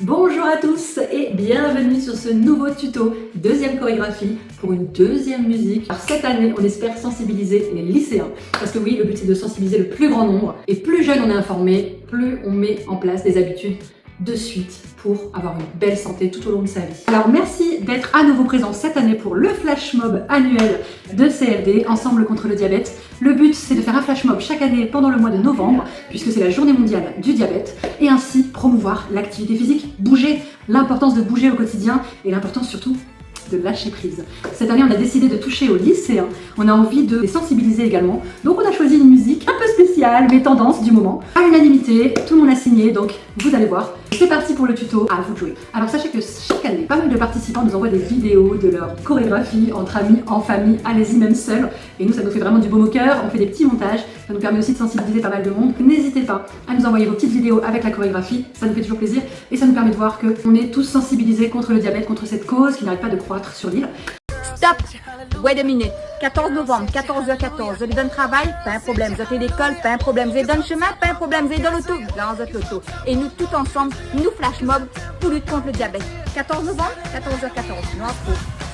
Bonjour à tous et bienvenue sur ce nouveau tuto, deuxième chorégraphie pour une deuxième musique. Alors cette année, on espère sensibiliser les lycéens, parce que oui, le but c'est de sensibiliser le plus grand nombre, et plus jeune on est informé, plus on met en place des habitudes de suite pour avoir une belle santé tout au long de sa vie. Alors merci d'être à nouveau présent cette année pour le flash mob annuel de CLD, Ensemble contre le diabète. Le but c'est de faire un flash mob chaque année pendant le mois de novembre, puisque c'est la journée mondiale du diabète, et ainsi promouvoir l'activité physique, bouger, l'importance de bouger au quotidien et l'importance surtout de lâcher prise. Cette année, on a décidé de toucher aux lycéens. On a envie de les sensibiliser également. Donc, on a choisi une musique un peu spéciale, mais tendance du moment. À l'unanimité, tout le monde a signé, donc vous allez voir. C'est parti pour le tuto, à vous de jouer. Alors, sachez que chaque année, pas mal de participants nous envoient des vidéos de leur chorégraphie entre amis, en famille, allez-y même seul. Et nous, ça nous fait vraiment du baume au cœur. On fait des petits montages. Ça nous permet aussi de sensibiliser pas mal de monde. N'hésitez pas à nous envoyer vos petites vidéos avec la chorégraphie. Ça nous fait toujours plaisir. Et ça nous permet de voir qu'on est tous sensibilisés contre le diabète, contre cette cause qui n'arrête pas de croître sur l'île. Stop! Wait a minute. 14 novembre, 14h14. Vous avez donné travail? Pas un problème. Vous avez l'école? Pas un problème. Vous avez donné chemin? Pas un problème. Vous avez dans l'auto? Dans l'auto. Et nous, tout ensemble, nous flash mob pour lutter contre le diabète. 14 novembre, 14h14. Non,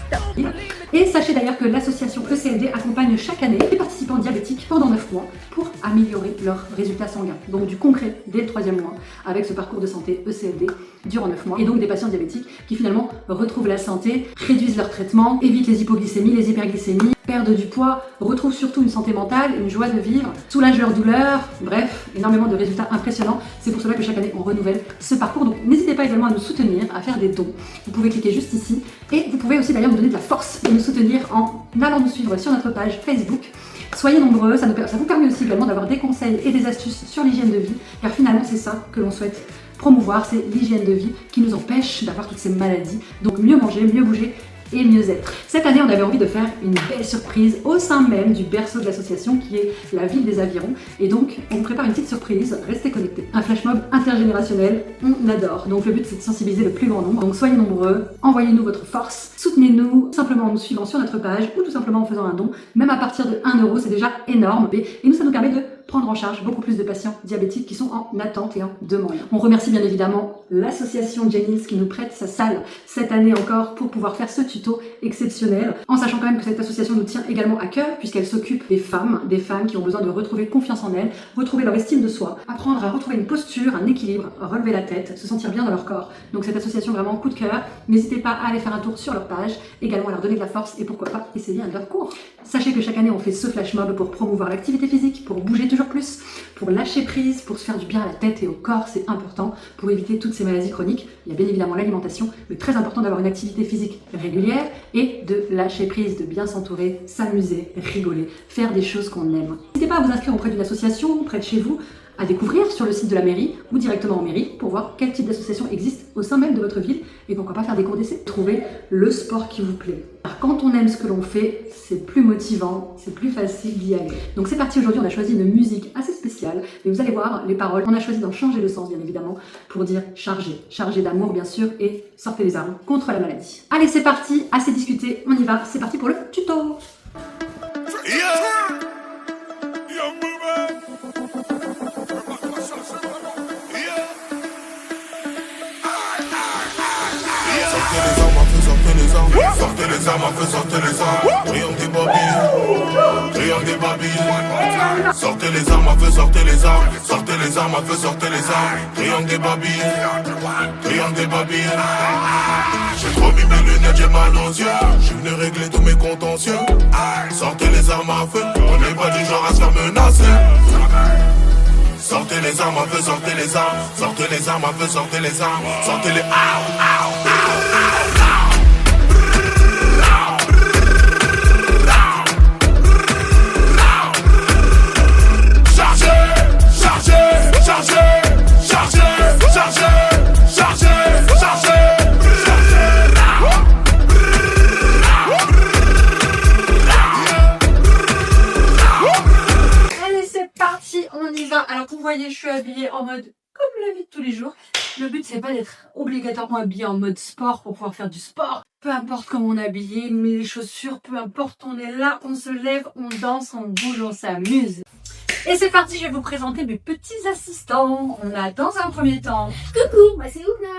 stop. Et sachez d'ailleurs que l'association ECLD accompagne chaque année les participants diabétiques pendant 9 mois pour améliorer leurs résultats sanguins. Donc du concret dès le 3e mois avec ce parcours de santé ECLD durant 9 mois. Et donc des patients diabétiques qui finalement retrouvent la santé, réduisent leur traitement, évitent les hypoglycémies, les hyperglycémies, perdent du poids, retrouvent surtout une santé mentale, une joie de vivre, soulagent leurs douleurs, bref, énormément de résultats impressionnants. C'est pour cela que chaque année on renouvelle ce parcours. Donc n'hésitez pas également à nous soutenir, à faire des dons. Vous pouvez cliquer juste ici et vous pouvez aussi d'ailleurs nous donner de la force et nous soutenir en allant nous suivre sur notre page Facebook. Soyez nombreux, ça vous permet aussi également d'avoir des conseils et des astuces sur l'hygiène de vie, car finalement c'est ça que l'on souhaite promouvoir, c'est l'hygiène de vie qui nous empêche d'avoir toutes ces maladies. Donc mieux manger, mieux bouger et mieux être. Cette année, on avait envie de faire une belle surprise au sein même du berceau de l'association qui est la ville des Avirons. Et donc, on vous prépare une petite surprise, restez connectés. Un flash mob intergénérationnel, on adore. Donc le but, c'est de sensibiliser le plus grand nombre. Donc soyez nombreux, envoyez-nous votre force, soutenez-nous simplement en nous suivant sur notre page ou tout simplement en faisant un don. Même à partir de 1 €, c'est déjà énorme. Et nous, ça nous permet de prendre en charge beaucoup plus de patients diabétiques qui sont en attente et en demande. On remercie bien évidemment l'association Jennings qui nous prête sa salle cette année encore pour pouvoir faire ce tuto exceptionnel, en sachant quand même que cette association nous tient également à cœur puisqu'elle s'occupe des femmes qui ont besoin de retrouver confiance en elles, retrouver leur estime de soi, apprendre à retrouver une posture, un équilibre, relever la tête, se sentir bien dans leur corps. Donc cette association vraiment coup de cœur, n'hésitez pas à aller faire un tour sur leur page, également à leur donner de la force et pourquoi pas essayer un de leurs cours. Sachez que chaque année on fait ce flash mob pour promouvoir l'activité physique, pour bouger toujours plus, pour lâcher prise, pour se faire du bien à la tête et au corps, c'est important pour éviter toutes ces maladies chroniques. Il y a bien évidemment l'alimentation, mais très important d'avoir une activité physique régulière et de lâcher prise, de bien s'entourer, s'amuser, rigoler, faire des choses qu'on aime. N'hésitez pas à vous inscrire auprès d'une association, près de chez vous, à découvrir sur le site de la mairie ou directement en mairie pour voir quel type d'association existe au sein même de votre ville et pourquoi pas faire des cours d'essai. Trouver le sport qui vous plaît. Alors, quand on aime ce que l'on fait, c'est plus motivant, c'est plus facile d'y aller. Donc c'est parti, aujourd'hui on a choisi une musique assez spéciale et vous allez voir les paroles, on a choisi d'en changer le sens bien évidemment pour dire chargé d'amour bien sûr et sortez les armes contre la maladie. Allez c'est parti, assez discuté, on y va, c'est parti pour le tuto. Sortez les armes, sortez les armes. Triangle des babilles, triangle des babilles. Sortez les armes, sortez les armes. Sortez les armes, sortez les armes. Triangle des babilles, triangle des babilles. J'ai trop mis mes lunettes, j'ai mal aux yeux. Je suis venu régler tous mes contentieux. Sortez les armes à feu, on n'est pas du genre à se faire menacer. Sortez les armes, sortez les armes. Sortez les armes, sortez les armes. Sortez les Alors vous voyez, je suis habillée en mode comme la vie de tous les jours. Le but c'est pas d'être obligatoirement habillée en mode sport pour pouvoir faire du sport. Peu importe comment on est habillé, mais les chaussures, peu importe, on est là, on se lève, on danse, on bouge, on s'amuse. Et c'est parti, je vais vous présenter mes petits assistants. On a dans un premier temps, Coucou, moi c'est Oukna.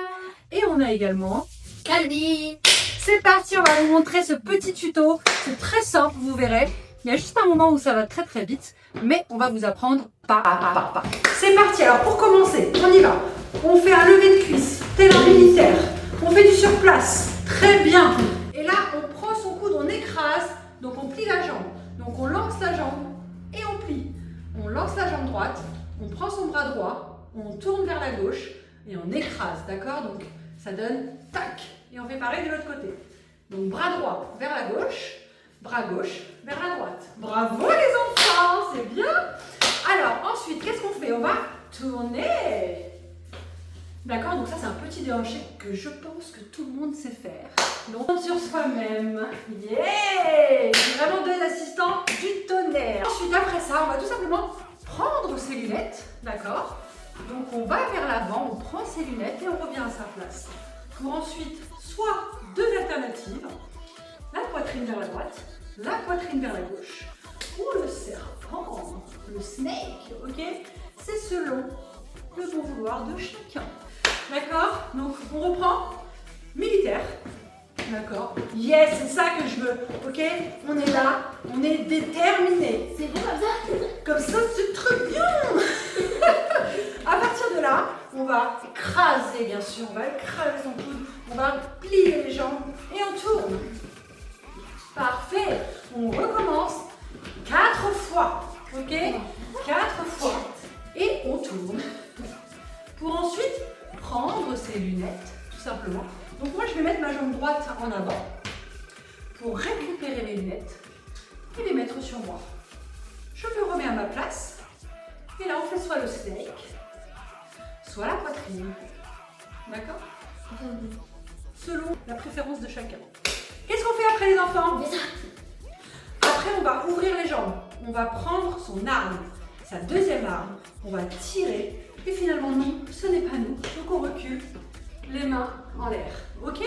et on a également... Calvi. C'est parti, on va vous montrer ce petit tuto. C'est très simple, vous verrez. Il y a juste un moment où ça va très très vite, mais on va vous apprendre pas à pas. C'est parti, alors pour commencer, on y va. On fait un lever de cuisse, tel un militaire. On fait du surplace, très bien. Et là, on prend son coude, on écrase, donc on plie la jambe. Donc on lance la jambe et on plie. On lance la jambe droite, on prend son bras droit, on tourne vers la gauche et on écrase, d'accord? Donc ça donne tac. Et on fait pareil de l'autre côté. Donc bras droit vers la gauche, bras gauche vers la droite. Bravo les enfants, c'est bien. Alors ensuite, qu'est-ce qu'on fait? On va tourner. D'accord, donc ça c'est un petit déhanché que je pense que tout le monde sait faire. Donc sur soi-même. Yeah! J'ai vraiment deux assistants du tonnerre. Ensuite, après ça, on va tout simplement prendre ses lunettes. D'accord? Donc on va vers l'avant, on prend ses lunettes et on revient à sa place. Pour ensuite, soit deux alternatives, la poitrine vers la droite, la poitrine vers la gauche, ou le serpent, le snake, ok? C'est selon le bon vouloir de chacun. D'accord? Donc on reprend, militaire, d'accord? Yes, c'est ça que je veux, ok? On est là, on est déterminé. C'est bon comme ça? Comme ça, c'est très bien. À partir de là, on va écraser, bien sûr, on va écraser son coude, on va plier les jambes et on tourne. Parfait. On recommence 4 fois, ok? 4 fois. Et on tourne. Pour ensuite prendre ses lunettes, tout simplement. Donc moi, je vais mettre ma jambe droite en avant pour récupérer mes lunettes et les mettre sur moi. Je me remets à ma place. Et là, on fait soit le snake, soit la poitrine. D'accord? Selon la préférence de chacun. Qu'est-ce qu'on fait après les enfants? Après, on va ouvrir les jambes. On va prendre son arme, sa deuxième arme. On va tirer. Et finalement, non, ce n'est pas nous. Donc on recule, les mains en l'air. Ok?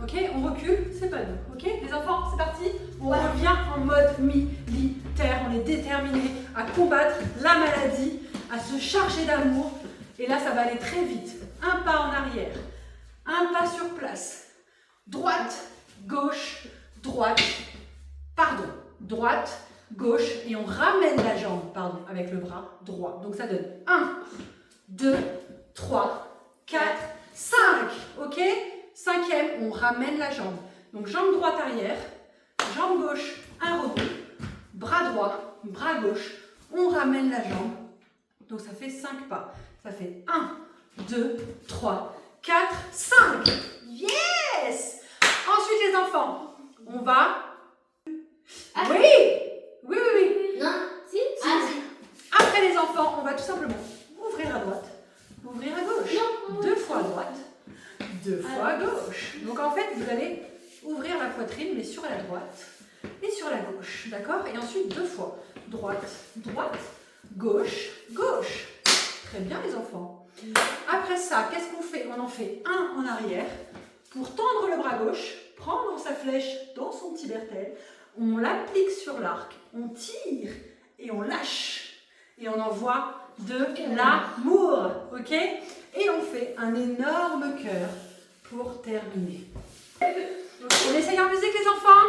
Ok, on recule, c'est pas nous. Ok? Les enfants, c'est parti. On revient en mode militaire. On est déterminé à combattre la maladie, à se charger d'amour. Et là, ça va aller très vite. Un pas en arrière, un pas sur place. Droite, gauche, droite, pardon. Droite, gauche, et on ramène la jambe, pardon, avec le bras droit. Donc ça donne 1, 2, 3, 4, 5. Ok? Cinquième, on ramène la jambe. Donc jambe droite arrière, jambe gauche, un rebond, bras droit, bras gauche, on ramène la jambe. Donc ça fait 5 pas. Ça fait 1, 2, 3, 4, 5. Yes! Ensuite les enfants, on va... Oui. Non? Si? Après les enfants, on va tout simplement ouvrir à droite, ouvrir à gauche. Non. 2 fois à droite, 2 fois à gauche. Donc en fait, vous allez ouvrir la poitrine, mais sur la droite et sur la gauche. D'accord? Et ensuite 2 fois. Droite, droite, gauche, gauche. Très bien les enfants. Après ça, qu'est-ce qu'on fait? On en fait un en arrière pour tendre le bras gauche, prendre sa flèche dans son petit bertel. On l'applique sur l'arc, on tire et on lâche. Et on envoie de l'amour, ok? Et on fait un énorme cœur pour terminer. On essaye en musique les enfants?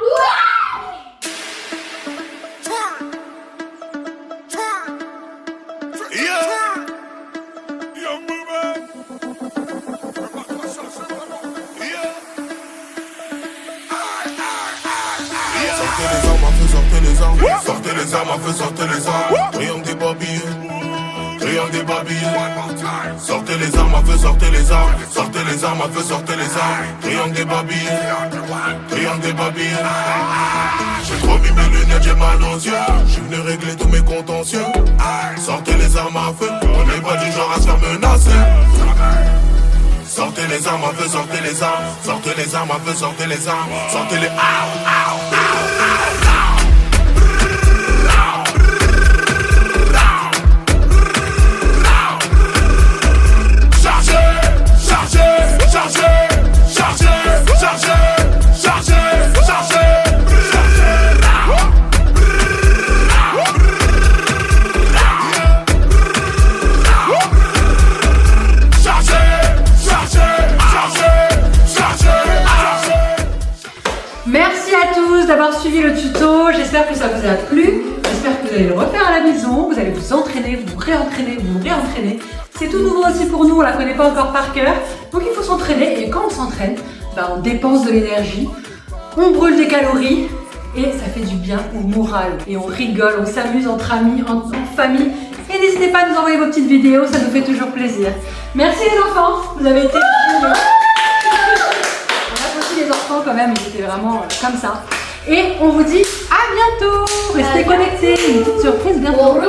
Sortez les armes à feu, sortez les armes. Triangle des babilles, triangle des babilles. Sortez les armes à feu, sortez les armes. Sortez les armes à feu, sortez les armes. Triangle des babilles, triangle des babilles. J'ai trop mis mes lunettes, j'ai mal aux yeux. J'suis venu régler tous mes contentieux. Sortez les armes à feu, on n'est pas du genre à se faire menacer. Sortez les armes à feu, sortez les armes. Sortez les armes à feu, sortez les armes. Sortez les suivi le tuto, j'espère que ça vous a plu, j'espère que vous allez le refaire à la maison, vous allez vous entraîner, vous réentraîner, vous réentraîner. C'est tout nouveau aussi pour nous, on la connaît pas encore par cœur, donc il faut s'entraîner et quand on s'entraîne, on dépense de l'énergie, on brûle des calories et ça fait du bien au moral et on rigole, on s'amuse entre amis, en famille et n'hésitez pas à nous envoyer vos petites vidéos, ça nous fait toujours plaisir. Merci les enfants, vous avez été géniaux. On applaudit les enfants quand même, ils étaient vraiment comme ça. Et on vous dit à bientôt. Restez connectés, une petite surprise bientôt.